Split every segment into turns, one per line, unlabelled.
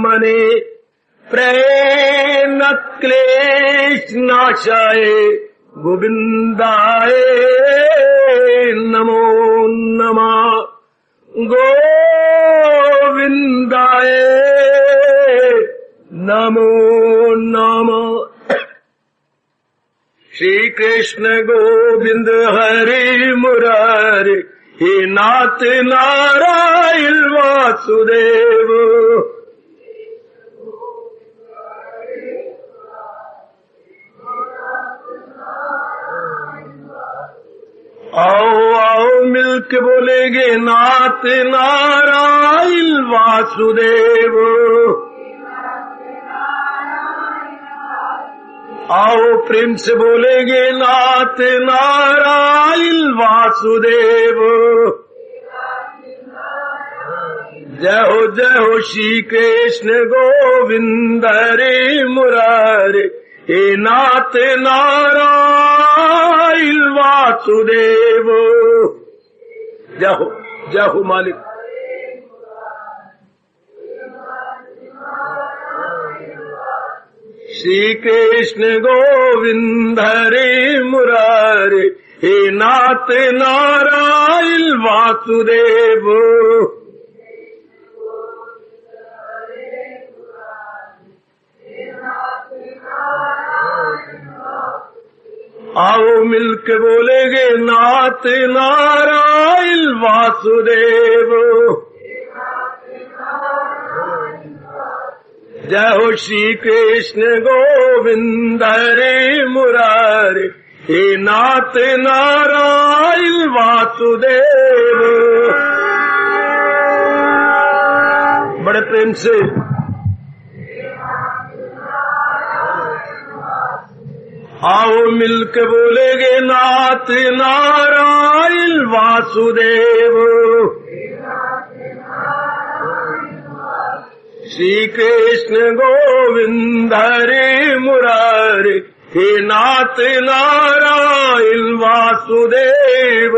मने प्रेम क्लेश नाशाय गोविंदाय नमो नमः गोविंदाय नमो नमः। श्री कृष्ण गोविंद हरे मुरारे हे नाथ नारायण वासुदेव। आओ आओ मिलके बोलेंगे नाथ नारायण वासुदेव। आओ प्रेम से बोलेंगे नाथ नारायण वासुदेव। जय हो श्री कृष्ण गोविंद हरे मुरारे हे नाथ नारायण वासुदेव। जय हो मालिक। श्री कृष्ण गोविंद हरे मुरारे हे नाथ नारायण वासुदेव। आओ मिलके बोलेंगे नाथ नारायण वासुदेव। जय हो श्री कृष्ण गोविंद हरे मुरारे हे नाथ नारायण वासुदेव। बड़े प्रेम से आओ मिलके बोलेंगे नाथ नारायण वासुदेव। श्री कृष्ण गोविंद हरे मुरारे हे नाथ नारायण वासुदेव।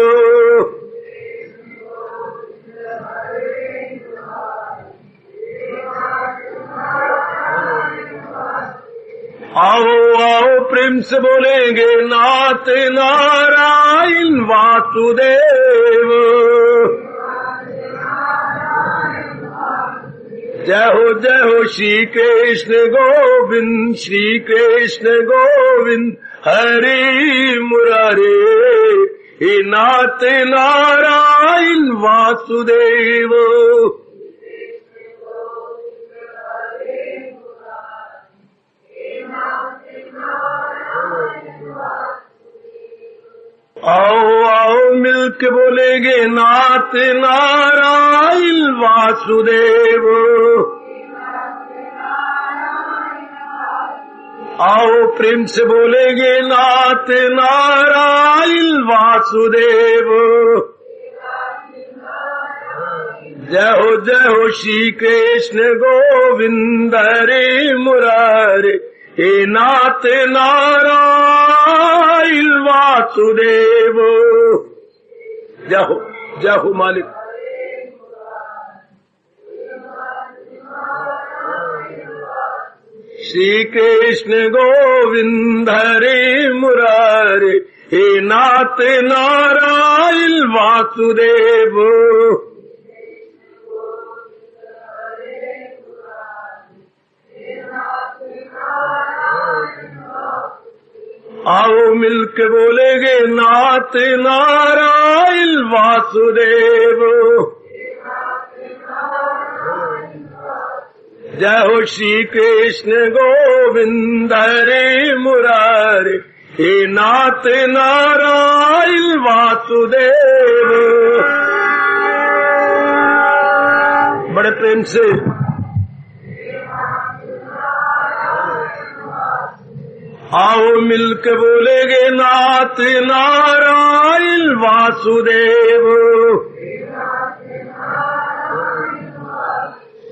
आओ आओ प्रेम से बोलेंगे नाथ नारायण वासुदेव। जय हो श्री कृष्ण गोविंद हरे मुरारे हे नाथ नारायण वासुदेव। आओ आओ मिलके बोलेंगे नाथ नारायण वासुदेव। आओ प्रेम से बोलेंगे नाथ नारायण वासुदेव। जय हो श्री कृष्ण गोविंद हरे मुरारे हे नाथ नारायण वासुदेव। जय हो मालिक। श्री कृष्ण गोविंद हरे मुरारे हे नाथ नारायण वासुदेव। आओ मिलके बोलेंगे नाथ नारायण वासुदेव। जय हो श्री कृष्ण गोविंद हरे मुरारे हे नाथ नारायण वासुदेव। बड़े प्रेम से आओ मिलके बोलेंगे नाथ नारायण वासुदेव।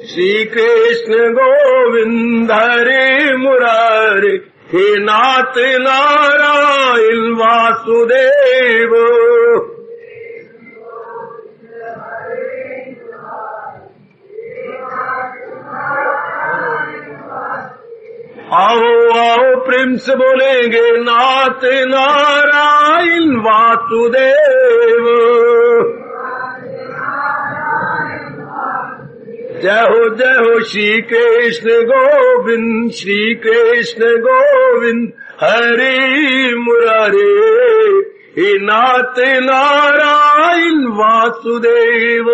श्री कृष्ण गोविंद हरे मुरारे हे नाथ नारायण वासुदेव। आओ आओ प्रेम से बोलेंगे नाथ नारायण वासुदेव। जय हो श्री कृष्ण गोविंद, श्री कृष्ण गोविंद हरि मुरारे, हे नाथ नारायण वासुदेव।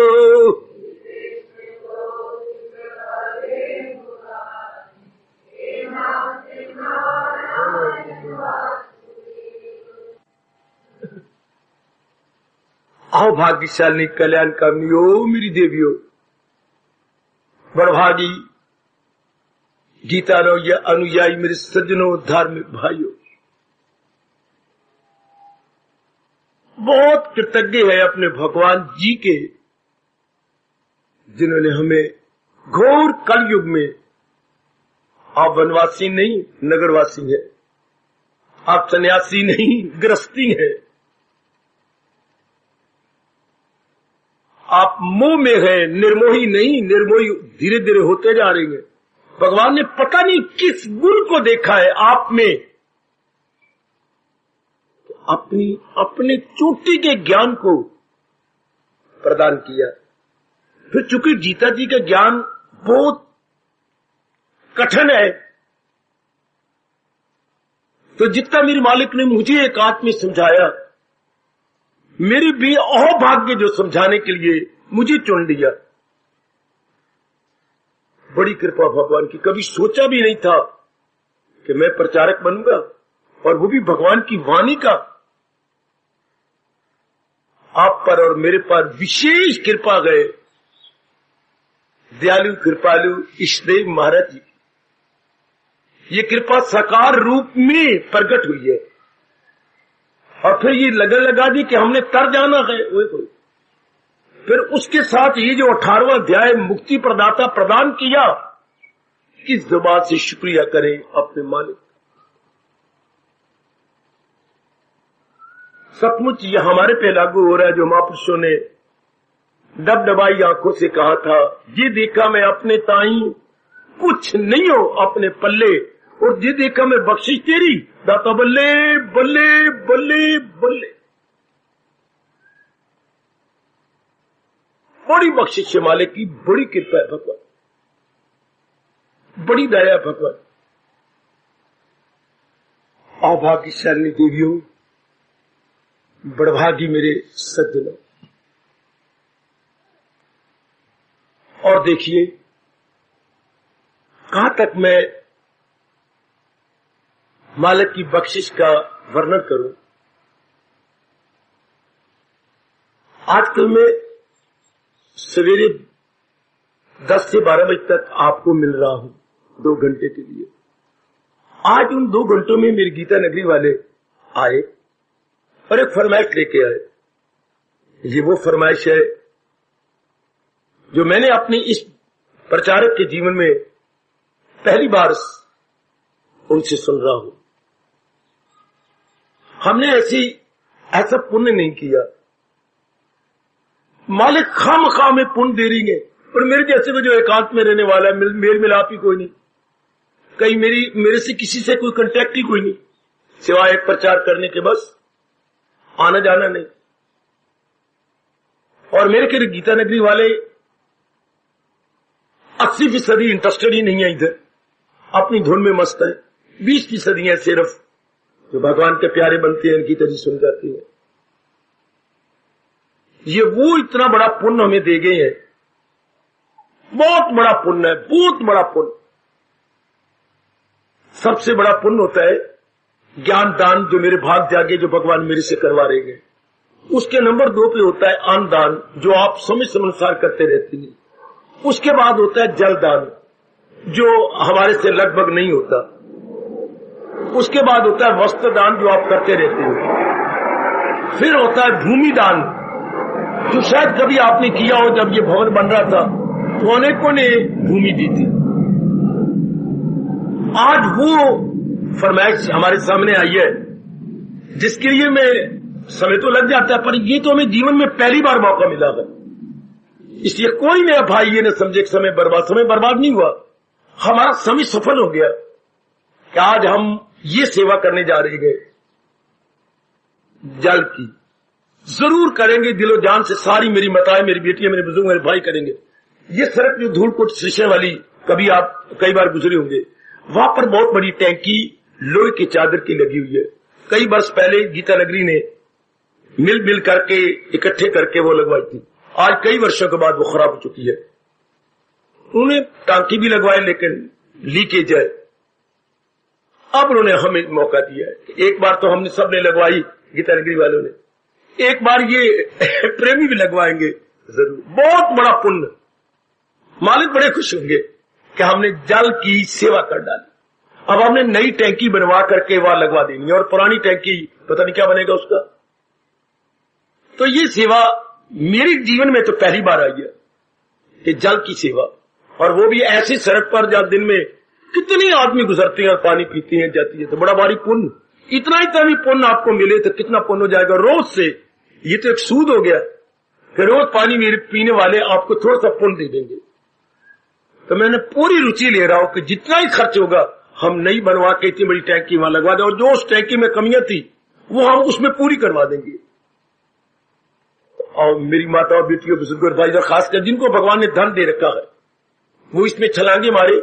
आओ भाग्यशाली कल्याण कामनियो मेरी देवियों, बड़भागी गीता रो ये अनुयायी मेरे सज्जनों धार्मिक भाइयों, बहुत कृतज्ञ है अपने भगवान जी के, जिन्होंने हमें घोर कलयुग में, आप वनवासी नहीं नगरवासी है, आप सन्यासी नहीं गृहस्थी है, आप मोह में है, निर्मोही नहीं, निर्मोही धीरे धीरे होते जा रहे हैं। भगवान ने पता नहीं किस गुण को देखा है आप में, अपने चोटी के ज्ञान को प्रदान किया। फिर चूंकि गीता जी का ज्ञान बहुत कठिन है, तो जितना मेरे मालिक ने मुझे एकांत में समझाया, मेरी भी अहोभाग्य जो समझाने के लिए मुझे चुन लिया। बड़ी कृपा भगवान की, कभी सोचा भी नहीं था कि मैं प्रचारक बनूंगा, और वो भी भगवान की वाणी का। आप पर और मेरे पर विशेष कृपा गए, दयालु कृपालु इष्टदेव महाराज जी, ये कृपा साकार रूप में प्रकट हुई है। और फिर ये लगन लगा दी कि हमने तर जाना है, फिर उसके साथ ये जो 18वां अध्याय मुक्ति प्रदाता प्रदान किया, किस जुबान से शुक्रिया करें अपने मालिक। सचमुच ये हमारे पे लागू हो रहा है, जो महापुरुषों ने डबडबाई आंखों से कहा था, ये देखा मैं अपने ताई कुछ नहीं हो अपने पल्ले, और ये देखा मैं बख्शिश तेरी दाता बल्ले बल्ले बल्ले बल्ले। बड़ी बख्शिश है मालिक की, बड़ी कृपा है भगवान, बड़ी दया है भगवान। अभाग्यशाली देवियों, बड़भागी मेरे सज्जनों, और देखिए कहां तक मैं मालिक की बख्शिश का वर्णन करूं। आजकल मैं सवेरे 10 से 12 बजे तक आपको मिल रहा हूं 2 घंटे के लिए। आज उन 2 घंटों में मेरे गीता नगरी वाले आए और एक फरमाइश लेके आए। ये वो फरमाइश है जो मैंने अपने इस प्रचारक के जीवन में पहली बार उनसे सुन रहा हूं। हमने ऐसा पुण्य नहीं किया, मालिक खामखा में पुण्य दे रही है, और मेरे जैसे में जो एकांत में रहने वाला है, मेल मिलाप ही कोई नहीं, कहीं मेरे से किसी से कोई कांटेक्ट ही कोई नहीं, सिवाय एक प्रचार करने के, बस आना जाना नहीं। और मेरे के गीता नगरी वाले 80% इंटरेस्टेड ही नहीं है इधर, अपनी धुन में मस्त है। 20% है सिर्फ जो भगवान के प्यारे बनते हैं, इनकी तरी सुन जाती है। ये वो इतना बड़ा पुण्य हमें दे गए हैं, बहुत बड़ा पुण्य है, बहुत बड़ा पुण्य। सबसे बड़ा पुण्य होता है ज्ञान दान, जो मेरे भाग जागे, जो भगवान मेरे से करवा रहे हैं। उसके नंबर 2 पे होता है अन्न दान, जो आप समय अनुसार करते रहते हैं। उसके बाद होता है जल दान, जो हमारे से लगभग नहीं होता। उसके बाद होता है वस्त्र दान, जो आप करते रहते हो। फिर होता है भूमि दान, जो शायद कभी आपने किया हो। जब ये भवन बन रहा था तो अनेकों ने भूमि दी थी। आज वो फरमाइश हमारे सामने आई है, जिसके लिए मैं समय तो लग जाता है, पर ये तो हमें जीवन में पहली बार मौका मिला है। इसलिए कोई मेरा भाई ये न समझे समय बर्बाद नहीं हुआ, हमारा समय सफल हो गया। कि आज हम ये सेवा करने जा रहे हैं जल की, जरूर करेंगे दिलो जान से। सारी मेरी माताएं, मेरी बेटियां, मेरे बुजुर्ग, मेरे भाई करेंगे। ये सड़क जो धूलकोट श्रीशय वाली, कभी आप कई बार गुजरे होंगे, वहां पर बहुत बड़ी टैंकी लोहे की चादर की लगी हुई है। कई वर्ष पहले गीता नगरी ने मिल करके इकट्ठे करके वो लगवाई थी। आज कई वर्षों के बाद वो खराब हो चुकी है। उन्होंने टांकी भी लगवाई लेकिन लीकेज है। अब उन्होंने हमें मौका दिया है। एक बार तो हमने सबने लगवाई, गीता नगरी वालों ने, एक बार ये प्रेमी भी लगवाएंगे जरूर। बहुत बड़ा पुण्य, मालिक बड़े खुश होंगे कि हमने जल की सेवा कर डाली। अब हमने नई टैंकी बनवा करके वहां लगवा देनी है और पुरानी टैंकी पता नहीं क्या बनेगा उसका। तो ये सेवा मेरे जीवन में तो पहली बार आई है कि जल की सेवा, और वो भी ऐसी सड़क पर जहां दिन में कितने आदमी गुजरते हैं और पानी पीते हैं जाती है। तो बड़ा भारी पुण्य, इतना भी पुण्य आपको मिले तो कितना पुण्य हो जाएगा रोज से। ये तो एक सूद हो गया कि रोज पानी मेरे पीने वाले आपको थोड़ा सा पुण्य दे देंगे। तो मैंने पूरी रुचि ले रहा हूं कि जितना ही खर्च होगा हम नई बनवा के इतनी बड़ी टैंकी वहां लगवा दें, और जो उस टैंकी में कमियां थी वो हम उसमें पूरी करवा देंगे। और मेरी माता और बेटियों, बुजुर्ग भाई, खासकर जिनको भगवान ने धन दे रखा है, वो इसमें छलांगे मारे,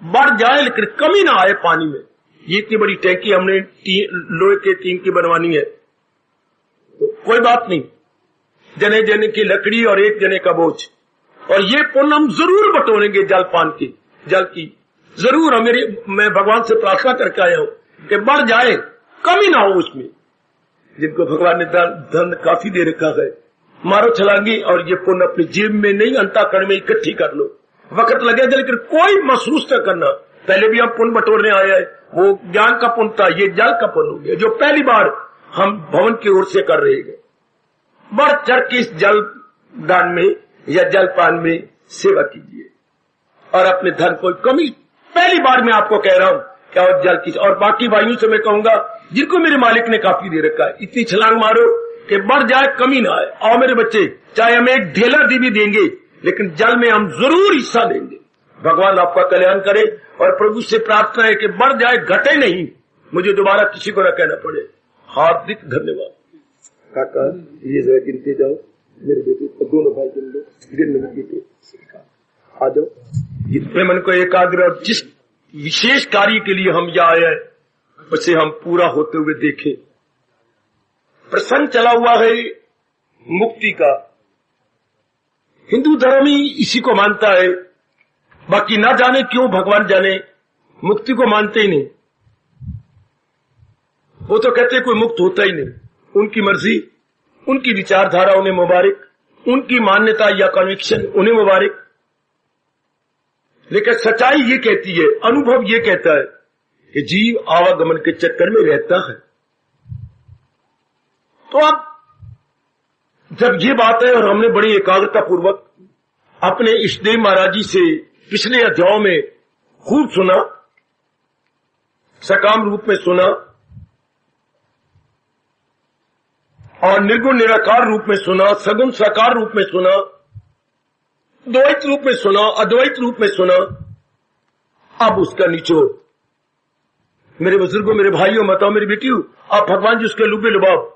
बढ़ जाए लेकिन कमी ना आए पानी में। ये इतनी बड़ी टैंकी हमने लोहे के टीन की बनवानी है, तो कोई बात नहीं, जने जने की लकड़ी और एक जने का बोझ। और ये पुण्य हम जरूर बटोरेंगे जलपान की, जल की जरूर। मैं भगवान से प्रार्थना करके आया हूं कि बढ़ जाए, कमी ना हो उसमें। जिनको भगवान ने धन काफी दे रखा है, मारो छलांगी और ये पुण्य अपनी जेब में नहीं, अंताकरण में इकट्ठी कर लो। वक्त लगेगा लेकिन कोई महसूस न करना। पहले भी हम पुण्य बटोरने आए हैं, वो ज्ञान का पुण्य था, ये जल का पुण्य हो गया जो पहली बार हम भवन की ओर से कर रहे हैं। बढ़ चढ़ के इस जल दान में या जलपान में सेवा कीजिए और अपने धन को कमी, पहली बार मैं आपको कह रहा हूं क्या, और जल की। और बाकी भाइयों से मैं कहूंगा जिनको मेरे मालिक ने काफी दे रखा है, इतनी छलांग मारो कि बढ़ जाए, कमी ना आए। और मेरे बच्चे, चाहे हमें एक ढेला दी भी देंगे लेकिन जल में हम जरूर हिस्सा लेंगे। भगवान आपका कल्याण करे और प्रभु से प्रार्थना है कि बढ़ जाए, घटे नहीं, मुझे दोबारा किसी को न कहना पड़े। हार्दिक धन्यवाद। काका ये जरा गिनते जाओ, मेरे बेटे दोनों भाई गिन लो, गिनने में बेटे आ जाओ। जितने मन को एकाग्र और जिस विशेष कार्य के लिए हम यहाँ आए हैं उसे हम पूरा होते हुए देखें। प्रसंग चला हुआ है मुक्ति का। हिंदू धर्म ही इसी को मानता है, बाकी ना जाने क्यों भगवान जाने मुक्ति को मानते ही नहीं। वो तो कहते कोई मुक्त होता ही नहीं, उनकी मर्जी, उनकी विचारधारा उन्हें मुबारक, उनकी मान्यता या कन्विक्शन उन्हें मुबारक। लेकिन सच्चाई ये कहती है, अनुभव ये कहता है कि जीव आवागमन के चक्कर में रहता है। तो अब जब ये बात है और हमने बड़ी एकाग्रता पूर्वक अपने इष्टदेव महाराज जी से पिछले अध्यायों में खूब सुना, सकाम रूप में सुना और निर्गुण निराकार रूप में सुना, सगुण साकार रूप में सुना, द्वैत रूप में सुना, अद्वैत रूप में सुना। अब उसका निचोड़, मेरे बुजुर्गों, मेरे भाइयों, माताओं, मेरी बेटियों, आप भगवान जी उसके लुबे लुबाब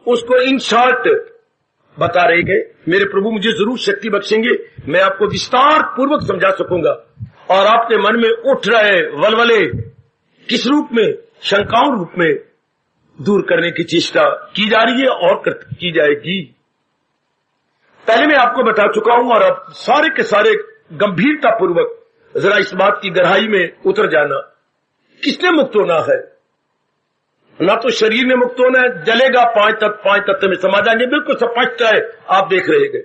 उसको इन शॉर्ट बता रहे गए। मेरे प्रभु मुझे जरूर शक्ति बख्शेंगे, मैं आपको विस्तार पूर्वक समझा सकूंगा। और आपके मन में उठ रहे वलवले किस रूप में, शंकाओं रूप में दूर करने की चेष्टा की जा रही है और की जाएगी। पहले मैं आपको बता चुका हूं और अब सारे के सारे गंभीरता पूर्वक जरा इस बात की गहराई में उतर जाना। किसने मुक्त होना है? ना तो शरीर ने मुक्त होना है, जलेगा पांच तत्व में समा जाएंगे, बिल्कुल स्पष्ट है, आप देख रहे हैं।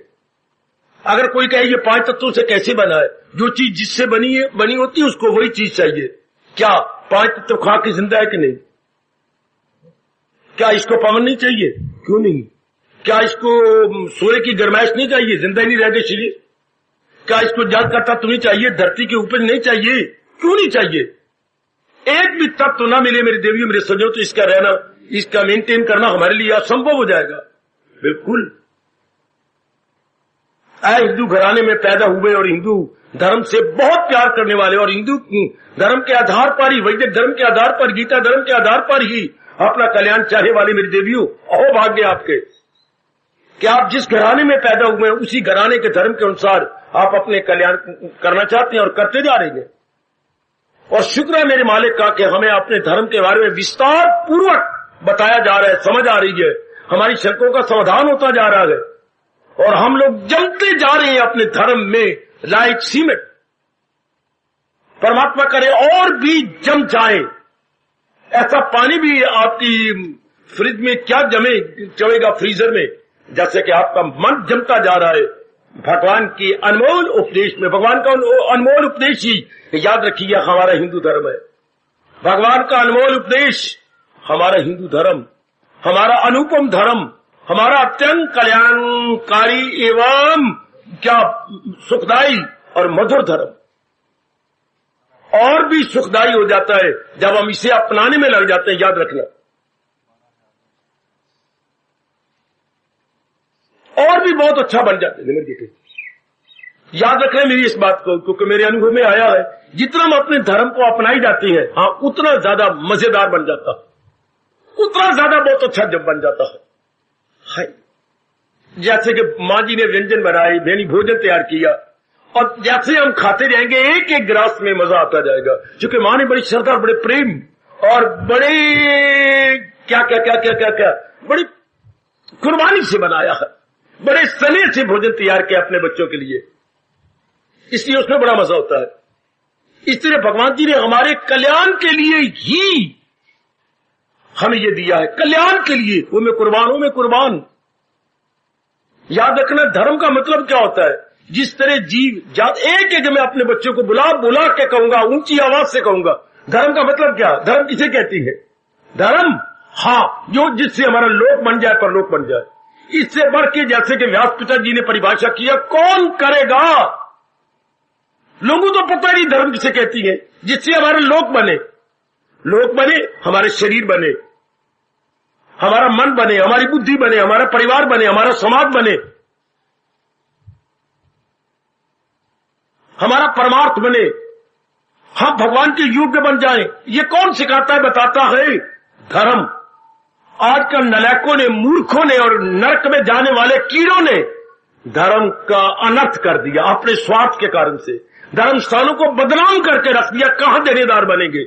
अगर कोई कहे ये पांच तत्वों से कैसे बना है, जो चीज जिससे बनी होती है उसको वही चीज चाहिए। क्या पांच तत्व खा के जिंदा है कि नहीं? क्या इसको पवन नहीं चाहिए? क्यों नहीं? क्या इसको सूर्य की गर्माइश नहीं चाहिए? जिंदा ही नहीं रहते शरीर। क्या इसको जल का तत्व नहीं चाहिए? धरती की उपज नहीं चाहिए? क्यों नहीं चाहिए? एक भी तत्व ना मिले मेरे देवियों, मेरे सजो, तो इसका रहना, इसका मेंटेन करना हमारे लिए असंभव हो जाएगा। बिल्कुल। हिंदू घराने में पैदा हुए और हिंदू धर्म से बहुत प्यार करने वाले और हिंदू धर्म के आधार पर ही, वैदिक धर्म के आधार पर, गीता धर्म के आधार पर ही अपना कल्याण चाहने वाले मेरी देवियों, अहो भाग्य आपके कि आप जिस घराने में पैदा हुए हैं उसी घराने के धर्म के अनुसार आप अपने कल्याण करना चाहते हैं और करते जा रहे हैं। और शुक्र है मेरे मालिक का कि हमें अपने धर्म के बारे में विस्तार पूर्वक बताया जा रहा है, समझ आ रही है, हमारी शंकों का समाधान होता जा रहा है और हम लोग जमते जा रहे हैं अपने धर्म में लाइक सीमेंट। परमात्मा करे और भी जम जाए। ऐसा पानी भी आपकी फ्रिज में क्या जमेगा फ्रीजर में, जैसे कि आपका मन जमता जा रहा है भगवान की अनमोल उपदेश में। भगवान का अनमोल उपदेश ही याद रखिए हमारा हिंदू धर्म है। भगवान का अनमोल उपदेश हमारा हिंदू धर्म, हमारा अनुपम धर्म, हमारा अत्यंत कल्याणकारी एवं क्या सुखदायी और मधुर धर्म। और भी सुखदायी हो जाता है जब हम इसे अपनाने में लग जाते हैं। याद रखना, और भी बहुत अच्छा बन जाते हैं मेरे बेटे। याद रखना मेरी इस बात को, क्योंकि मेरे अनुभव में आया है जितना हम अपने धर्म को अपनाई जाती है, हाँ उतना ज्यादा मजेदार बन जाता है, उतना ज्यादा बहुत अच्छा जब बन जाता है। जैसे कि माँ जी ने व्यंजन बनाए, मैंने भोजन तैयार किया और जैसे हम खाते जाएंगे एक एक गिलास में मजा आता जाएगा, क्योंकि माँ ने बड़ी श्रद्धा, बड़े प्रेम और बड़े क्या क्या क्या क्या क्या क्या बड़ी कुर्बानी से बनाया है, बड़े स्नेह से भोजन तैयार किया अपने बच्चों के लिए, इसलिए उसमें बड़ा मजा होता है। इसलिए भगवान जी ने हमारे कल्याण के लिए ही हमें ये दिया है, कल्याण के लिए। वो मैं कुर्बान हूं, मैं कुर्बान। याद रखना धर्म का मतलब क्या होता है। जिस तरह जीव एक एक मैं अपने बच्चों को बुला बुला के कहूंगा, ऊंची आवाज से कहूंगा, धर्म का मतलब क्या, धर्म किसे कहती है। धर्म हाँ जो जिससे हमारा लोक बन जाए, परलोक बन जाए। इससे बढ़ के जैसे कि व्यास पिता जी ने परिभाषा किया, कौन करेगा। लोगों तो पता नहीं धर्म किसे कहती है, जिससे हमारे लोक बने, लोक बने, हमारे शरीर बने, हमारा मन बने, हमारी बुद्धि बने, हमारा परिवार बने, हमारा समाज बने, हमारा परमार्थ बने, हम भगवान के योग्य बन जाएं। ये कौन सिखाता है, बताता है धर्म। आजकल नलायकों ने, मूर्खों ने और नरक में जाने वाले कीड़ों ने धर्म का अनर्थ कर दिया अपने स्वार्थ के कारण से। धर्म स्थानों को बदनाम करके रख दिया, कहां देनेदार बनेंगे।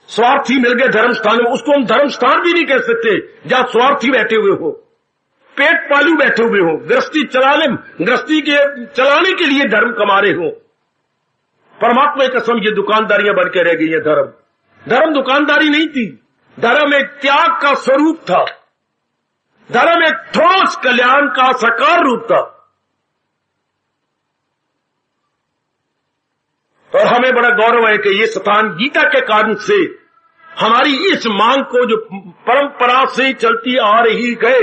स्वार्थी मिल गए धर्म स्थानों, उसको हम धर्म स्थान भी नहीं कह सकते जहां स्वार्थी बैठे हुए हो, पेट पालू बैठे हुए हो, गृहस्थी के चलाने के लिए धर्म कमा रहे हो। परमात्मा की कसम ये दुकानदारियां बन के रह गई है। धर्म दुकानदारी नहीं थी, धर्म एक त्याग का स्वरूप था, धर्म एक ठोस कल्याण का साकार रूप था। और हमें बड़ा गौरव है कि ये स्थान गीता के कारण से हमारी इस मांग को जो परंपरा से चलती आ रही है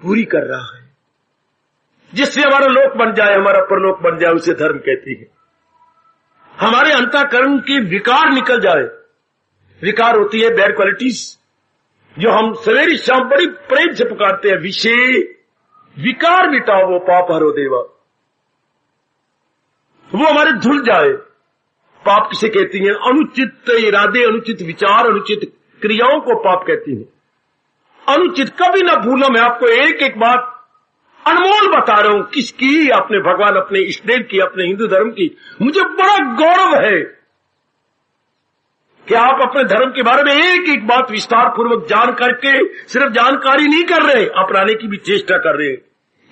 पूरी कर रहा है, जिससे हमारा लोक बन जाए, हमारा परलोक बन जाए, उसे धर्म कहती है। हमारे अंतःकरण की विकार निकल जाए। विकार होती है बैड क्वालिटीज, जो हम सवेरी शाम बड़ी प्रेम से पुकारते हैं, विषय विकार मिटाओ पाप हरो देवा। वो हमारे धुल जाए। पाप किसे कहती है, अनुचित इरादे, अनुचित विचार, अनुचित क्रियाओं को पाप कहती है। अनुचित कभी ना भूलो। मैं आपको एक एक बात अनमोल बता रहा हूं, किसकी, अपने भगवान, अपने इष्टदेव की, अपने हिंदू धर्म की। मुझे बड़ा गौरव है कि आप अपने धर्म के बारे में एक एक बात विस्तार पूर्वक जान करके सिर्फ जानकारी नहीं कर रहे, अपनाने की भी चेष्टा कर रहे हैं।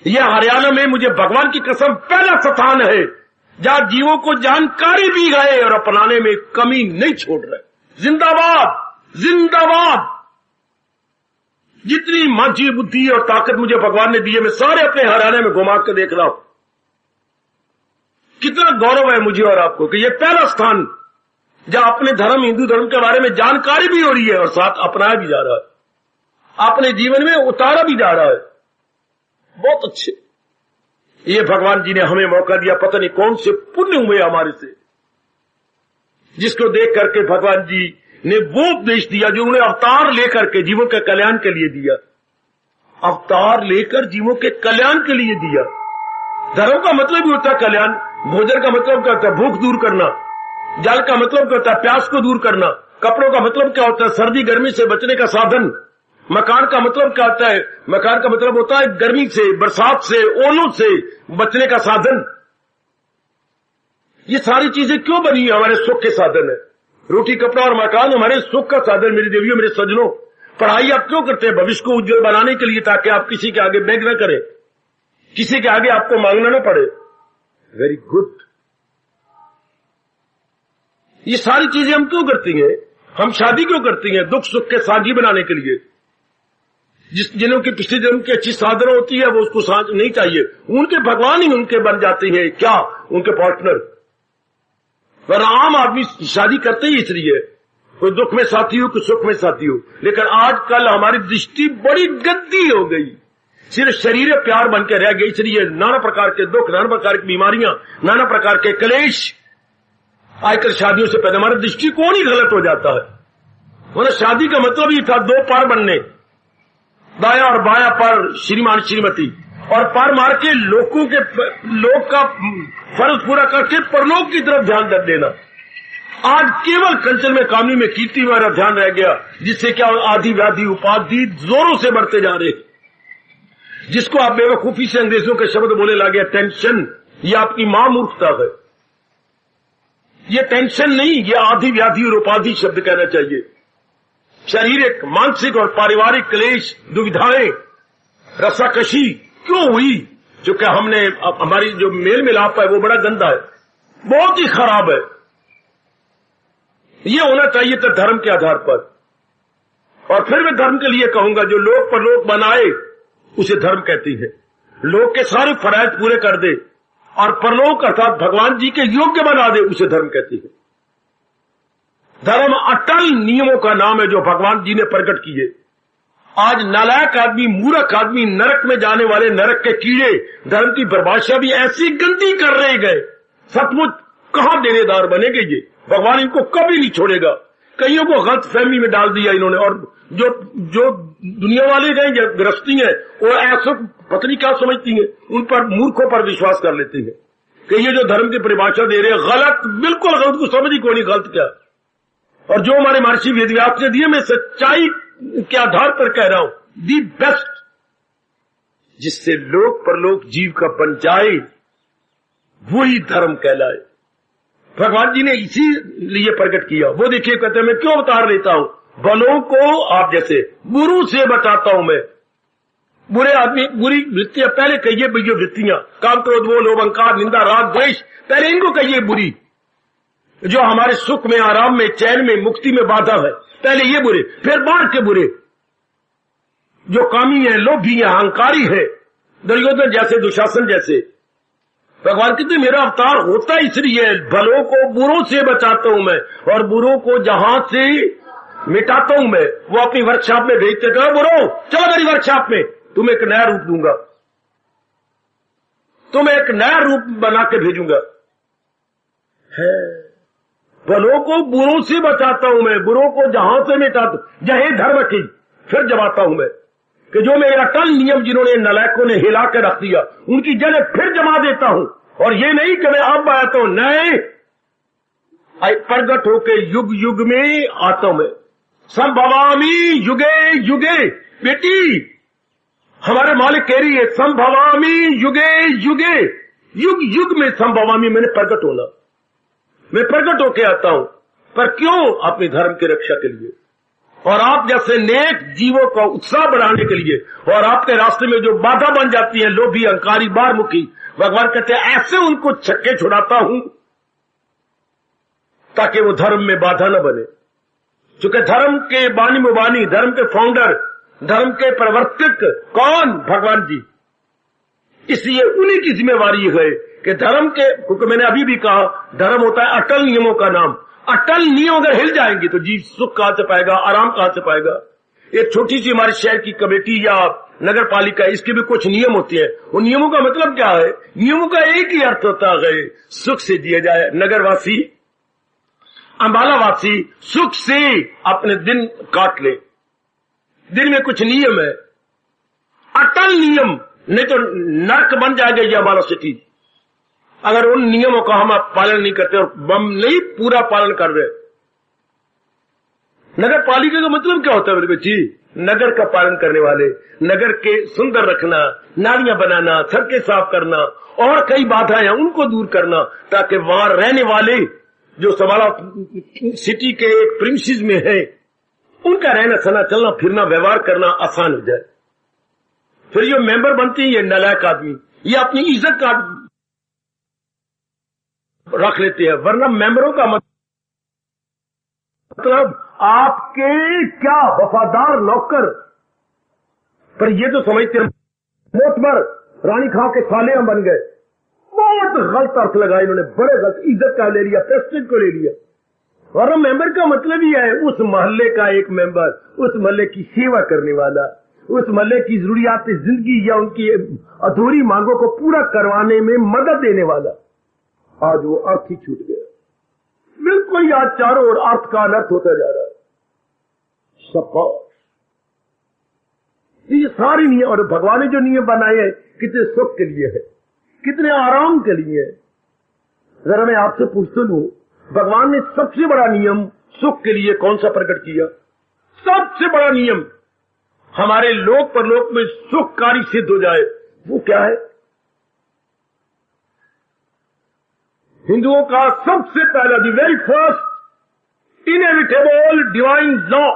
यह हरियाणा में मुझे भगवान की कसम पहला स्थान है जहां जीवों को जानकारी भी गए और अपनाने में कमी नहीं छोड़ रहे। जिंदाबाद जिंदाबाद। जितनी माझी बुद्धि और ताकत मुझे भगवान ने दी है, मैं सारे अपने हरियाणा में घुमा कर देख रहा हूं। कितना गौरव है मुझे और आपको कि यह पहला स्थान जहां अपने धर्म, हिंदू धर्म के बारे में जानकारी भी हो रही है और साथ अपनाया भी जा रहा है, अपने जीवन में उतारा भी जा रहा है। बहुत अच्छे। ये भगवान जी ने हमें मौका दिया, पता नहीं कौन से पुण्य हुए हमारे से, जिसको देख करके भगवान जी ने वो उपदेश दिया जो उन्हें अवतार लेकर के जीवों के कल्याण के लिए दिया। अवतार लेकर जीवों के कल्याण के लिए दिया। धर्म का मतलब भी होता है कल्याण। भोजन का मतलब क्या होता है? भूख दूर करना। जल का मतलब क्या होता है? प्यास को दूर करना। कपड़ों का मतलब क्या होता है? सर्दी गर्मी से बचने का साधन। मकान का मतलब क्या होता है? मकान का मतलब होता है गर्मी से, बरसात से, ओलों से बचने का साधन। ये सारी चीजें क्यों बनी है? हमारे सुख के साधन है। रोटी कपड़ा और मकान हमारे सुख का साधन। मेरी देवियों, मेरे सज्जनों, पढ़ाई आप क्यों करते हैं? भविष्य को उज्जवल बनाने के लिए, ताकि आप किसी के आगे बेग न करें, किसी के आगे आपको मांगना न पड़े। Very good. ये सारी चीजें हम क्यों करती हैं? हम शादी क्यों करती हैं? दुख सुख के साझी बनाने के लिए। जिन्हों की पिछले जन्म की अच्छी साधना होती है वो उसको साझ नहीं चाहिए, उनके भगवान ही उनके बन जाते हैं। क्या? उनके पार्टनर। पर आम आदमी शादी करते ही इसलिए, कोई दुख में साथी हो, कोई सुख में साथी हो। लेकिन आजकल हमारी दृष्टि बड़ी गंदी हो गई, सिर्फ शरीर प्यार बन के रह गई। इसलिए नाना प्रकार के दुख, नाना प्रकार की बीमारियां, नाना प्रकार के क्लेश आजकल शादियों से पहले हमारा दृष्टिकोण ही गलत हो जाता है। मतलब शादी का मतलब ही था दो पार बनने, दाया और बाया पर, श्रीमान श्रीमती, और पार मार के लोग का फर्ज पूरा करके परलोक की तरफ ध्यान देना। आज केवल कंचन में, कामनी में, कीर्ति में हमारा ध्यान रह गया, जिससे क्या आदि व्याधि उपाधि जोरों से बढ़ते जा रहे, जिसको आप बेवकूफी से अंग्रेजों के शब्द बोले लगे टेंशन। ये आपकी मां मूर्खता है। ये टेंशन नहीं, ये आदि व्याधि और उपाधि शब्द कहना चाहिए। शारीरिक, मानसिक और पारिवारिक क्लेश, दुविधाएं, रसाकशी क्यों हुई? क्योंकि हमने, हमारी जो मेल मिलाप है वो बड़ा गंदा है, बहुत ही खराब है। ये होना चाहिए था धर्म के आधार पर। और फिर मैं धर्म के लिए कहूंगा, जो लोक परलोक बनाए उसे धर्म कहती है। लोक के सारे फराइज पूरे कर दे और परलोक अर्थात भगवान जी के योग्य बना दे, उसे धर्म कहती है। धर्म अटल नियमों का नाम है जो भगवान जी ने प्रकट किए। आज नालायक आदमी, मूर्ख आदमी, नरक में जाने वाले नरक के कीड़े धर्म की परिभाषा भी ऐसी गंदी कर रहे गए, सचमुच कहां देनेदार बनेंगे ये? भगवान इनको कभी नहीं छोड़ेगा। कईयों को गलत फहमी में डाल दिया इन्होंने, और जो दुनिया वाले गए, जो गृहस्थी है, वो ऐसा पत्नी क्या समझती है, उन पर, मूर्खों पर विश्वास कर लेती है कि ये जो धर्म की परिभाषा दे रहे हैं गलत, बिल्कुल गलत, को समझ ही कोई नहीं गलत क्या। और जो हमारे महर्षि वेदव्यास ने दिए, मैं सच्चाई के आधार पर कह रहा हूं, दी बेस्ट, जिससे लोक परलोक जीव का बन जाए, वही धर्म कहलाए। भगवान जी ने इसीलिए प्रकट किया। वो देखिए, कहते हैं मैं क्यों अवतार लेता हूं? बलों को आप जैसे बुरों से बचाता हूं मैं। बुरे आदमी, बुरी वृत्तियां, पहले कहिए भैया वृत्तियां, काम, क्रोध, मोह, लोभ, अहंकार, निंदा, राग, द्वेष, पहले इनको कहिए बुरी, जो हमारे सुख में, आराम में, चैन में, मुक्ति में बाधा है। पहले ये बुरे, फिर बाढ़ के बुरे, जो कामी है, लोभी है, अहंकारी है, दुर्योधन जैसे, दुशासन जैसे। भगवान कहते मेरा अवतार होता इसलिए भलों को बुरों से बचाता हूं मैं, और बुरों को जहां से मिटाता हूं मैं। वो अपनी वर्कशॉप में भेजते थे, बुरो चलो मेरी वर्कशॉप में, तुम्हें एक नया रूप दूंगा, तुम्हें एक नया रूप बना के भेजूंगा। है, भलों को बुरों से बचाता हूं मैं, बुरों को जहां से मिटाता हूं। जय धर्म की फिर जमाता हूं मैं, कि जो मेरे अटल नियम जिन्होंने नालायकों ने हिला के रख दिया, उनकी जगह फिर जमा देता हूं। और ये नहीं कि मैं अब आया तो नए, प्रगट होके युग युग में आता हूं मैं। संभवामी युगे युगे, बेटी हमारे मालिक कह रही है, संभवामी युगे युगे, युग युग में संभवामी, मैंने प्रकट होना, मैं प्रकट होके आता हूं। पर क्यों? अपने धर्म की रक्षा के लिए, और आप जैसे नेक जीवों का उत्साह बढ़ाने के लिए। और आपके रास्ते में जो बाधा बन जाती है, लोभी, अहंकारी, बारमुखी, भगवान कहते हैं ऐसे उनको छक्के छुड़ाता हूं ताकि वो धर्म में बाधा न बने। क्योंकि धर्म के बानी मुबानी, धर्म के फाउंडर, धर्म के प्रवर्तक कौन? भगवान जी। इसलिए उन्हीं की जिम्मेवारी है कि धर्म के, क्योंकि मैंने अभी भी कहा धर्म होता है अटल नियमों का नाम। अटल नियम अगर हिल जाएंगे तो जीव सुख कहां से पाएगा, आराम कहां से पाएगा? एक छोटी सी हमारे शहर की कमेटी या नगर पालिका, इसके भी कुछ नियम होते हैं। उन नियमों का मतलब क्या है? नियमों का एक ही अर्थ होता है, सुख से जिया जाए। नगरवासी, अंबालावासी सुख से अपने दिन काट ले। दिन में कुछ नियम है, अटल नियम, नहीं तो नर्क बन जाएगा ये हमारा सिटी अगर उन नियमों का हम पालन नहीं करते और हम नहीं पूरा पालन कर रहे। नगर पालिका का मतलब क्या होता है मेरे बच्ची? नगर का पालन करने वाले, नगर के सुंदर रखना, नालियां बनाना, सड़कें साफ करना और कई बाधाएं हैं उनको दूर करना, ताकि वहां रहने वाले जो समाला सिटी के एक प्रिमिसेस में है उनका रहना सहना, चलना फिरना, व्यवहार करना आसान हो जाए। फिर ये मेंबर बनते हैं ये नालायक आदमी, ये अपनी इज्जत का रख लेते हैं, वरना मेंबरों का मतलब आपके क्या वफादार नौकर। पर ये तो समझते मोतबर रानी खां के साले हम बन गए। बहुत गलत अर्थ लगाया इन्होंने, बड़े गलत, इज्जत का ले लिया, प्रेस्टीज को ले लिया। और मेंबर का मतलब ही है उस मोहल्ले का एक मेंबर, उस मोहल्ले की सेवा करने वाला, उस मोहल्ले की जरूरियात जिंदगी या उनकी अधूरी मांगों को पूरा करवाने में मदद देने वाला। आज वो अर्थ ही छूट गया, बिल्कुल आज चारों ओर अर्थ का अनर्थ होता जा रहा है। ये सारे नियम, और भगवान ने जो नियम बनाए हैं कितने सुख के लिए है, कितने आराम के लिए है। जरा मैं आपसे पूछता हूं, भगवान ने सबसे बड़ा नियम सुख के लिए कौन सा प्रकट किया? सबसे बड़ा नियम हमारे लोक परलोक में सुखकारी सिद्ध हो जाए, वो क्या है? हिंदुओं का सबसे पहला, the very first inevitable divine law,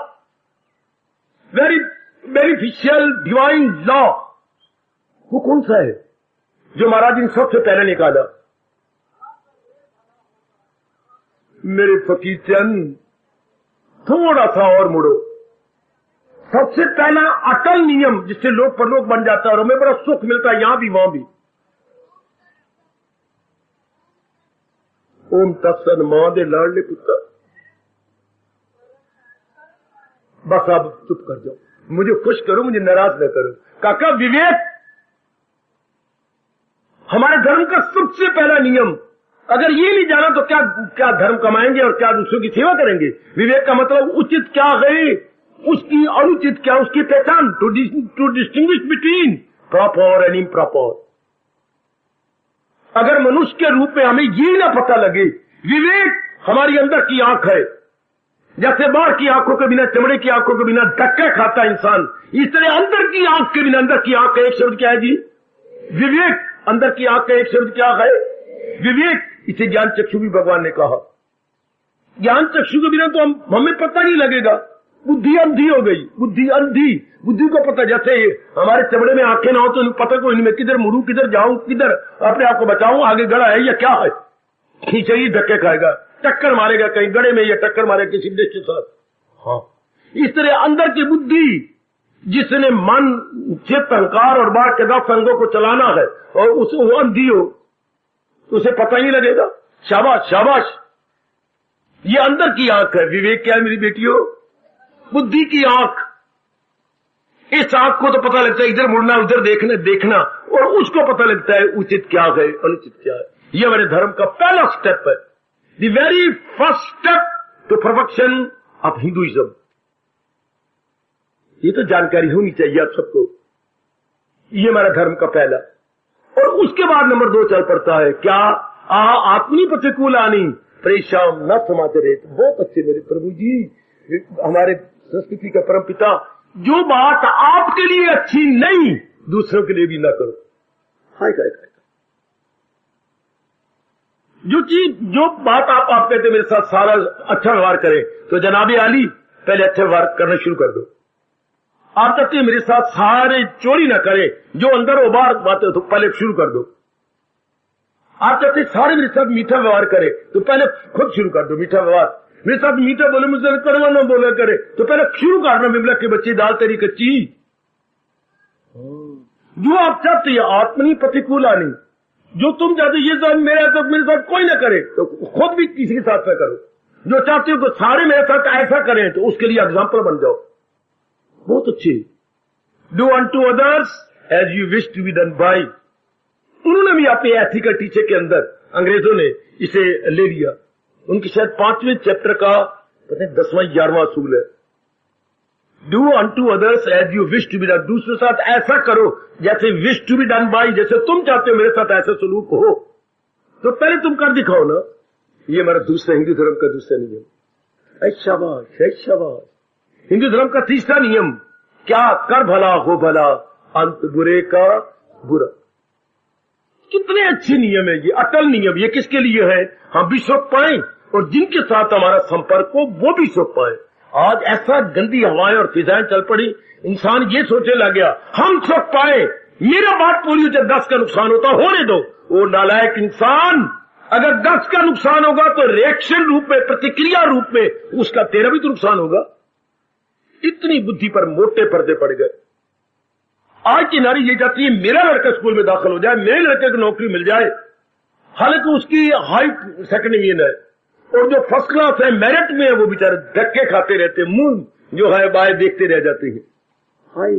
very beneficial divine law, वो कौन सा है जो महाराज ने सबसे पहले निकाला? मेरे फकीर चंद थोड़ा सा और मुड़ो। सबसे पहला अटल नियम जिससे लोक परलोक बन जाता है और हमें बड़ा सुख मिलता है यहां भी वहां भी। ओम तत्सत मां दे लाडले पुत्र। बस अब चुप कर जाओ, मुझे खुश करो, मुझे नाराज न करो। काका विवेक हमारे धर्म का सबसे पहला नियम, अगर ये नहीं जाना तो क्या क्या धर्म कमाएंगे और क्या दूसरों की सेवा करेंगे? विवेक का मतलब उचित क्या है, उसकी अनुचित क्या, उसकी पहचान, to distinguish between proper and improper. अगर मनुष्य के रूप में हमें ये ना पता लगे, विवेक हमारी अंदर की आंख है, जैसे बाहर की आंखों के बिना, चमड़े की आंखों के बिना धक्का खाता इंसान, इस तरह अंदर की आंख के बिना, अंदर की आंख का एक शब्द क्या है जी? विवेक। अंदर की आंख का एक शब्द क्या है? विवेक। इसे ज्ञान चक्षु भी भगवान ने कहा। ज्ञान चक्षु के बिना तो हमें पता नहीं लगेगा, बुद्धि अंधी हो गई, बुद्धि अंधी, बुद्धि को पता, जैसे हमारे चमड़े में आंखें ना हो तो पता को इनमें किधर मुड़ू, किधर जाऊं, किधर अपने आप को बचाऊं, आगे गड़ा है या क्या है, खींचे ही धक्के खाएगा, टक्कर मारेगा कहीं गड़े में या टक्कर मारेगा किसी देश के साथ। हाँ, इस तरह अंदर की बुद्धि जिसने मन, चित्त, अहंकार और बाहर के 10 अंगों को चलाना है और वो अंधी हो, उसे पता ही लगेगा। शाबाश शाबाश, ये अंदर की आंख है। विवेक क्या है मेरी बेटियों? बुद्धि की आंख। इस आंख को तो पता लगता है इधर मुड़ना, उधर देखना, और उसको पता लगता है उचित क्या है, अनुचित क्या है। यह मेरे धर्म का पहला स्टेप है, the very first step to perfection of Hinduism. ये तो जानकारी होनी चाहिए आप सबको। ये मेरा धर्म का पहला, और उसके बाद नंबर 2 चल पड़ता है क्या? आत्मनि प्रतिकूलानि परेशान न समाचरेत। बहुत अच्छे मेरे प्रभु जी, हमारे संस्कृति का परम पिता, जो बात आपके लिए अच्छी नहीं दूसरों के लिए भी ना करो। हाय हाय हाय, जो बात आप कहते मेरे साथ सारा अच्छा व्यवहार करें, तो जनाबे आली पहले अच्छा व्यवहार करना शुरू कर दो। आप कहते मेरे साथ सारे चोरी ना करें, जो अंदर उबार बातें तो पहले शुरू कर दो। आप कहते सारे मेरे साथ मीठा व्यवहार करें, तो पहले खुद शुरू कर दो मीठा व्यवहार। मेरे साथ मीठा बोले, मुझसे कड़वा ना बोले करे, तो पहले शुरू करना। बिमला के बच्चे दाल तेरी कच्ची। जो आप चाहते हैं आत्मनि प्रतिकूलानि, जो तुम चाहते ये सब मेरे साथ कोई ना करे, तो खुद भी किसी के साथ ना करो। जो चाहते हो कि सारे मेरे साथ ऐसा करें, तो उसके लिए एग्जाम्पल बन जाओ। बहुत अच्छी। Do unto others as you wish to be done by. उन्होंने भी अपने एथिकल टीचर के अंदर, अंग्रेजों ने इसे ले लिया। उनके शायद 5वें चैप्टर का पता नहीं 10वां 11वां असूल है। Do unto others as you wish to be done, दूसरे साथ ऐसा करो जैसे wish to be done by, जैसे तुम चाहते हो मेरे साथ ऐसा सलूक हो। तो पहले तुम कर दिखाओ ना। ये हमारा दूसरा हिंदू धर्म का दूसरा नियम। शाबाश, शाबाश। हिंदू धर्म का तीसरा नियम क्या? कर भला हो भला, अंत बुरे का बुरा। कितने अच्छे नियम है ये, अटल नियम। ये किसके लिए है? हम भी सुख पाए और जिनके साथ हमारा संपर्क हो वो भी सुख पाए। आज ऐसा गंदी हवाएं और फिजाएं चल पड़ी, इंसान ये सोचने लग गया हम सुख पाए, मेरा बात पूरी हो जाए, 10 का नुकसान होता होने दो। वो नालायक इंसान, अगर 10 का नुकसान होगा तो रिएक्शन रूप में, प्रतिक्रिया रूप में उसका तेरा भी तो नुकसान होगा। इतनी बुद्धि पर मोटे पर्दे पड़ गए। आज की नारी ये चाहती है मेरा लड़का स्कूल में दाखिल हो जाए, मेरे लड़के को नौकरी मिल जाए, हालांकि उसकी हाइट सेकंड डिवीजन है और जो फर्स्ट क्लास है मेरिट में है वो बेचारे धक्के खाते रहते, मुंह जो है बाएं देखते रह जाते हैं। हाय,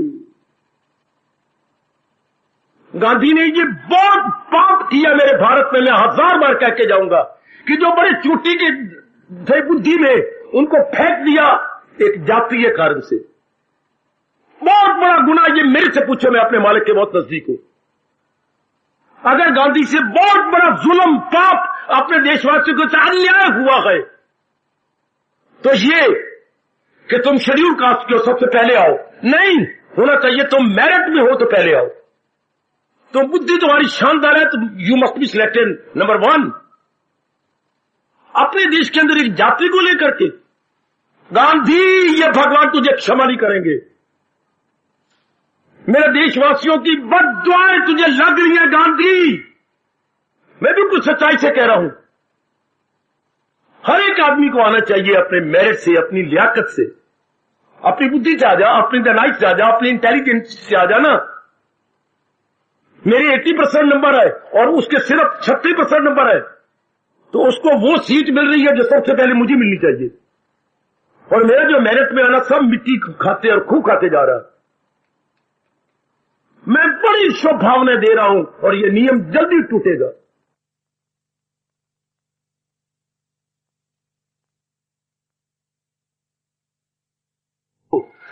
गांधी ने ये बहुत पाप किया मेरे भारत में। मैं 1000 बार कह के जाऊंगा कि जो बड़े चोटी की बुद्धि में उनको फेंक दिया एक जातीय कारण से। बहुत बड़ा गुनाह ये, मेरे से पूछो, मैं अपने मालिक के बहुत नजदीक हूं। अगर गांधी से बहुत बड़ा जुल्म पाप अपने देशवासियों के साथ अन्याय हुआ है तो ये कि तुम शेड्यूल कास्ट के हो सबसे पहले आओ, नहीं होना चाहिए। तुम मेरिट में हो तो पहले आओ। तो बुद्धि तुम्हारी शानदार है तो you must be selected number 1। अपने देश के अंदर एक जाति को लेकर के गांधी, ये भगवान तुझे क्षमा नहीं करेंगे। मेरे देशवासियों की बद्दुआएं तुझे लग रही है गांधी, मैं बिल्कुल सच्चाई से कह रहा हूं। हर एक आदमी को आना चाहिए अपने मेरिट से, अपनी लियाकत से, अपनी बुद्धि से आ जा, अपनी दानाई से आ जा, अपनी इंटेलिजेंस से आ जाना। मेरे 80% नंबर है और उसके सिर्फ 36% नंबर है, तो उसको वो सीट मिल रही है जो सबसे पहले मुझे मिलनी चाहिए। और मेरा जो मेरिट में आना सब मिट्टी खाते और खूह खाते जा रहा है। मैं बड़ी शुभ भावना दे रहा हूं और ये नियम जल्दी टूटेगा।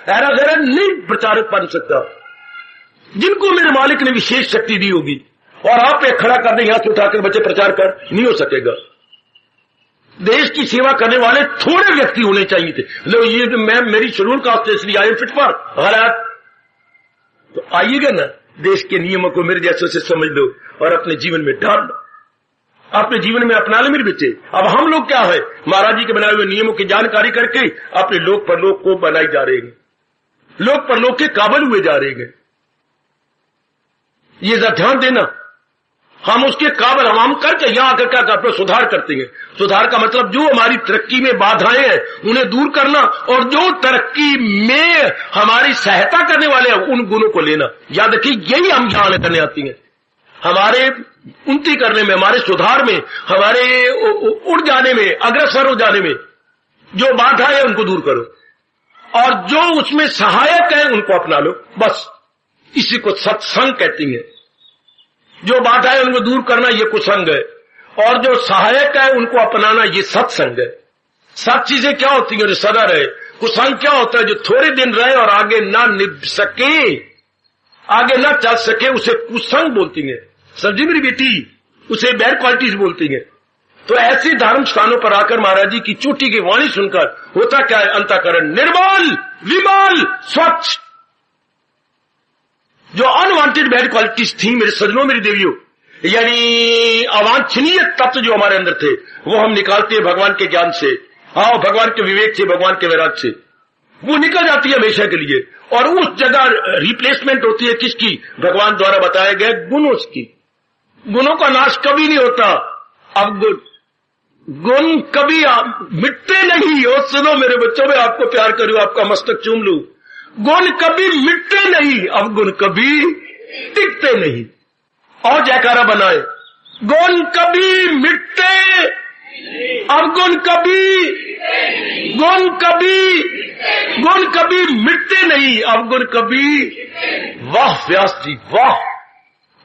ऐरा गैरा नहीं प्रचारित बन सकता। जिनको मेरे मालिक ने विशेष शक्ति दी होगी और आप एक खड़ा कर दे, यहां से उठाकर बच्चे प्रचार कर, नहीं हो सकेगा। देश की सेवा करने वाले थोड़े व्यक्ति होने चाहिए थे। लो ये तो मैं मेरी शेड्यूल कास्ट है इसलिए आई फिट पर गलत, तो आइएगा ना, देश के नियमों को मेरे जैसे से समझ लो और अपने जीवन में डाल लो, अपने जीवन में अपना लो मेरे बच्चे। अब हम लोग क्या है, महाराज जी के बनाए हुए नियमों की जानकारी करके अपने लोक परलोक को बनाई जा रहे हैं, लोक परलोक के काबिल हुए जा रहे हैं। ये जरा ध्यान देना, हम उसके काबिल हम करके यहां आकर क्या करते हैं, सुधार करते हैं। सुधार का मतलब जो हमारी तरक्की में बाधाएं हैं उन्हें दूर करना और जो तरक्की में हमारी सहायता करने वाले हैं उन गुणों को लेना। याद रखिए, यही हम यहां करने आती हैं। हमारे उन्नति करने में, हमारे सुधार में, हमारे उड़ जाने में, अग्रसर हो जाने में जो बाधाएं हैं उनको दूर करो और जो उसमें सहायक है उनको अपना लो। बस इसी को सत्संग कहती है। जो बाधा है उनको दूर करना ये कुसंग है और जो सहायक है उनको अपनाना ये सत्संग है। सब चीजें क्या होती हैं जो सदा रहे। कुसंग क्या होता है जो थोड़े दिन रहे और आगे ना निभ सके, आगे ना चल सके, उसे कुसंग बोलती हैं। समझी मेरी बेटी, उसे बैड क्वालिटीज बोलती हैं। तो ऐसे धार्मिक स्थानों पर आकर महाराज जी की चोटी की वाणी सुनकर होता क्या है, अंतःकरण निर्मल, विमल, स्वच्छ। जो अनवांटेड बैड क्वालिटीज थी मेरे सजनों, मेरी देवियों, यानी अवांछनीय तत्व जो हमारे अंदर थे, वो हम निकालते हैं भगवान के ज्ञान से, हाँ, भगवान के विवेक से, भगवान के वैराग से। वो निकल जाती है हमेशा के लिए और उस जगह रिप्लेसमेंट होती है किसकी, भगवान द्वारा बताए गए गुणों की। गुणों का नाश कभी नहीं होता। अब गुण कभी मिटते नहीं। और सुनो मेरे बच्चों, में आपको प्यार करूं, आपका मस्तक चूम लूं, गुण कभी मिटते नहीं, अब गुण कभी टिकते नहीं। और जयकारा बनाए, गुण कभी मिटते, अब गुण कभी, गुण कभी मिटते नहीं, अब गुण कभी। वाह व्यास जी, वाह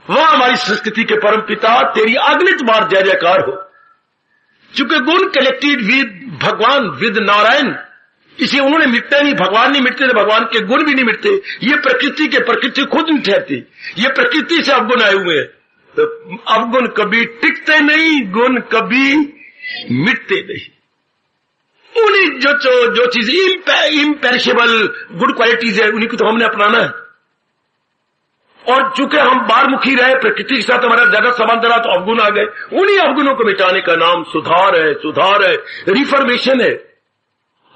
वाह, हमारी संस्कृति के परम पिता, तेरी अगणित बार जय जयकार हो। चूंकि गुण कलेक्टेड विद भगवान, विद नारायण, इसे उन्होंने मिटते नहीं, भगवान नहीं मिटते, भगवान के गुण भी नहीं मिटते। ये प्रकृति खुद नहीं ठहरती, ये प्रकृति से अवगुण आए हुए हैं। तो अवगुण कभी टिकते नहीं, गुण कभी मिटते नहीं। उन्हीं जो चीज इम्पेरिशेबल गुड क्वालिटीज है, उन्हीं को तो हमने अपनाना है। और चूंकि हम बाहरमुखी रहे, प्रकृति के साथ हमारा ज्यादा संबंध रहा, तो अवगुण आ गए। उन्हीं अवगुणों को मिटाने का नाम सुधार है, रिफॉर्मेशन है।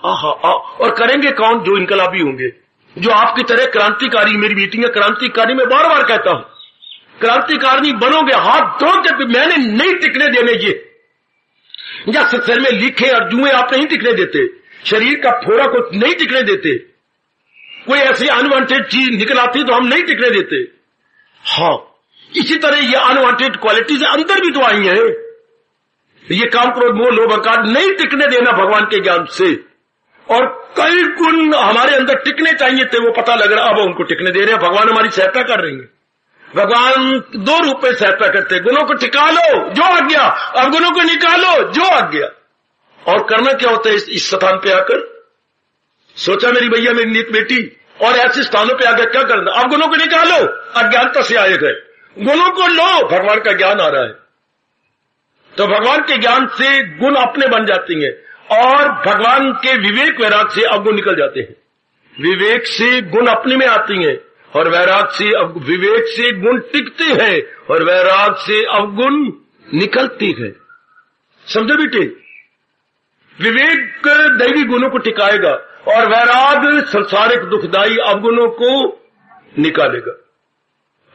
और करेंगे कौन? जो इनकलाबी होंगे, जो आपकी तरह क्रांतिकारी। मेरी मीटिंग है क्रांतिकारी, मैं बार बार कहता हूं, क्रांतिकारी बनोगे हाथ धो के, मैंने नहीं टिकने देने ये, या सर में लिखे और जुए आप नहीं टिकने देते, शरीर का फोड़ा को नहीं टिकने देते, कोई ऐसी अनवांटेड चीज निकल आती तो हम नहीं टिकने देते। हाँ, इसी तरह ये अनवांटेड क्वालिटीज अंदर भी तो आई है। ये काम, क्रोध, मोह, लोभ, अहंकार नहीं टिकने देना भगवान के ज्ञान से। और कई गुण हमारे अंदर टिकने चाहिए थे, वो पता लग रहा, अब उनको टिकने दे रहे हैं। भगवान हमारी सहायता कर रही है। भगवान 2 रूप में सहायता करते हैं। गुणों को टिका लो, जो आ गया, अवगुणों को निकालो, जो आ गया। और करना क्या होता है इस स्थान पे आकर? सोचा मेरी भैया, मेरी नीत बेटी, और ऐसे स्थानों पे आकर क्या करना? अवगुणों को निकालो, अज्ञानता से आए गए, गुणों को लो, भगवान का ज्ञान आ रहा है। तो भगवान के ज्ञान से गुण अपने बन जाती हैं, और भगवान के विवेक वैराग से अवगुण निकल जाते हैं। विवेक से गुण अपने में आती हैं, और वैराग से विवेक से गुण टिकते हैं, और वैराग से अवगुण निकलती है। समझो बेटे, विवेक दैवी गुणों को टिकाएगा, और वैराग संसारिक दुखदायी अवगुणों को निकालेगा।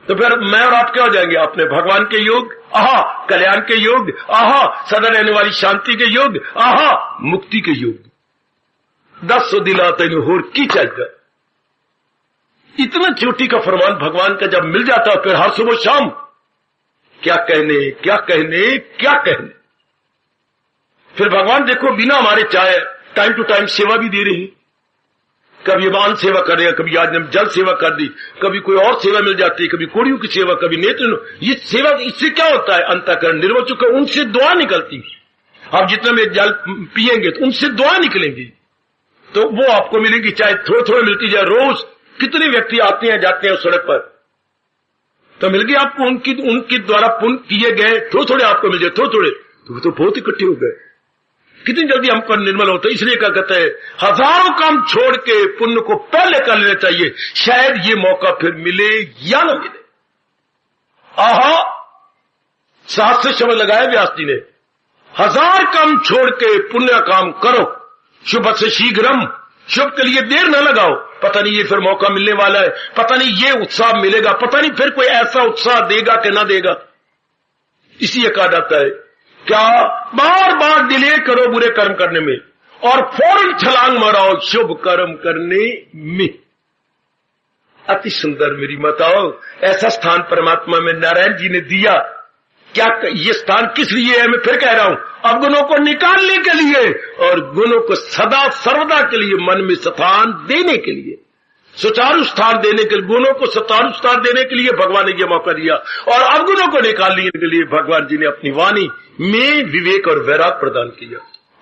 तो फिर मैं और आप क्या हो जाएंगे? अपने भगवान के योग, आहा कल्याण के योग, आहा सदा रहने वाली शांति के योग, आहा मुक्ति के योग। 10 दिला तेन होर की चाहिए। इतना चोटी का फरमान भगवान का जब मिल जाता है, फिर हर सुबह शाम क्या कहने, क्या कहने, क्या कहने। फिर भगवान देखो बिना हमारे चाहे टाइम टू टाइम सेवा भी दे रही। कभी वाहन सेवा कर रहे हैं, कभी आज जल सेवा कर दी, कभी कोई और सेवा मिल जाती है, कभी कोड़ियों की सेवा, कभी नेत्र। ये सेवा, इससे क्या होता है? अंतःकरण निर्मल चुका, उनसे दुआ निकलती। आप जितना में जल पिएंगे तो उनसे दुआ निकलेंगी, तो वो आपको मिलेगी, चाहे थोड़े थोड़े मिलती जाए। रोज कितने व्यक्ति आते हैं जाते हैं सड़क पर, तो मिल गई आपको उनकी द्वारा पुण्य किए गए, थोड़े थोड़े आपको मिल जाए, थोड़े थोड़े, तो बहुत इकट्ठे हो गए। कितनी जल्दी हमको निर्मल होता है। इसलिए क्या कहते हैं, हजारों काम छोड़ के पुण्य को पहले कर लेना चाहिए, शायद ये मौका फिर मिले या न मिले। आहा, सहस्र शब्द लगाए व्यास जी ने, 1000 काम छोड़ के पुण्य काम करो, शुभ से शीघ्रम, शुभ के लिए देर न लगाओ। पता नहीं ये फिर मौका मिलने वाला है, पता नहीं ये उत्साह मिलेगा, पता नहीं फिर कोई ऐसा उत्साह देगा कि ना देगा। इसी कहा जाता है क्या, बार बार डिले करो बुरे कर्म करने में, और फौरन छलांग मारो शुभ कर्म करने में। अति सुंदर मेरी माताओं, ऐसा स्थान परमात्मा में नारायण जी ने दिया। क्या ये स्थान किस लिए है? मैं फिर कह रहा हूं, अवगुणों को निकालने के लिए और गुणों को सदा सर्वदा के लिए मन में स्थान देने के लिए, सुचारू स्थान देने के लिए, गुणों को सुचारू स्थान देने के लिए भगवान ने यह मौका दिया, और अवगुणों को निकालने के लिए भगवान जी ने अपनी वाणी में विवेक और वैराग प्रदान किया।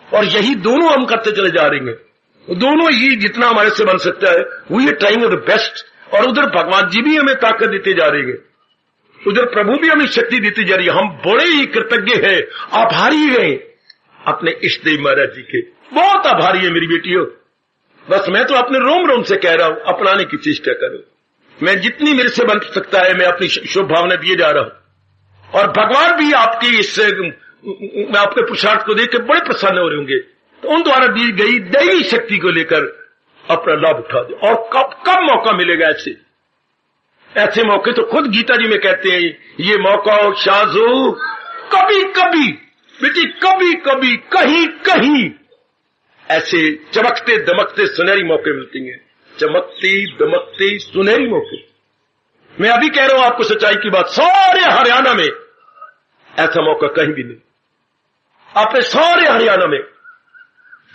और यही दोनों हम करते चले जा रहे हैं। दोनों ही जितना हमारे से बन सकता है वो ये ट्राइंग द बेस्ट। और उधर भगवान जी भी हमें ताकत देते जा रहे हैं, उधर प्रभु भी हमें शक्ति देती जा रही है। हम बड़े ही कृतज्ञ हैं, आभारी हैं अपने इष्ट देव महाराज जी के, बहुत आभारी है मेरी बेटियों। बस मैं तो अपने रोम रोम से कह रहा हूं, अपनाने की चेष्टा करो। मैं जितनी मेरे से बन सकता है मैं अपनी शुभ भावना दिए जा रहा हूं, और भगवान भी आपकी इससे, मैं आपके पुरुषार्थ को देख के बड़े प्रसन्न हो रहे होंगे। तो उन द्वारा दी गई दैवी शक्ति को लेकर अपना लाभ उठा दे। और कब मौका मिलेगा? ऐसे मौके तो खुद गीता जी में कहते हैं, ये मौका शाजो कभी कभी बेटी, कभी कभी कहीं कहीं ऐसे चमकते दमकते सुनहरी मौके मिलती हैं, चमकते दमकते सुनहरी मौके। मैं अभी कह रहा हूं आपको सच्चाई की बात, सारे हरियाणा में ऐसा मौका कहीं भी नहीं। आपने सारे हरियाणा में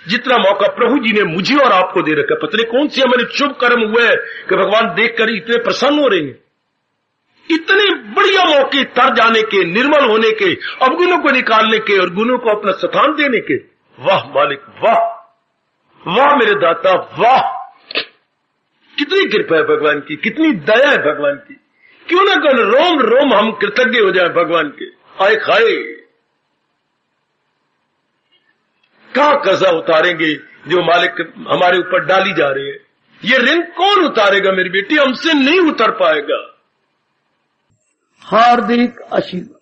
जितना मौका प्रभु जी ने मुझे और आपको दे रखा, पता नहीं कौन से हमारे शुभ कर्म हुए कि भगवान देखकर इतने प्रसन्न हो रहे हैं। इतने बढ़िया मौके तर जाने के, निर्मल होने के, अवगुणों को निकालने के और गुणों को अपना स्थान देने के। वाह मालिक वाह, वाह मेरे दाता वाह, कितनी कृपा है भगवान की, कितनी दया है भगवान की। क्यों ना कल रोम रोम हम कृतज्ञ हो जाए भगवान के। आए खाए कहां कर्जा उतारेंगे जो मालिक हमारे ऊपर डाली जा रही है। ये ऋण कौन उतारेगा मेरी बेटी, हमसे नहीं उतर पाएगा। हार्दिक आशीर्वाद।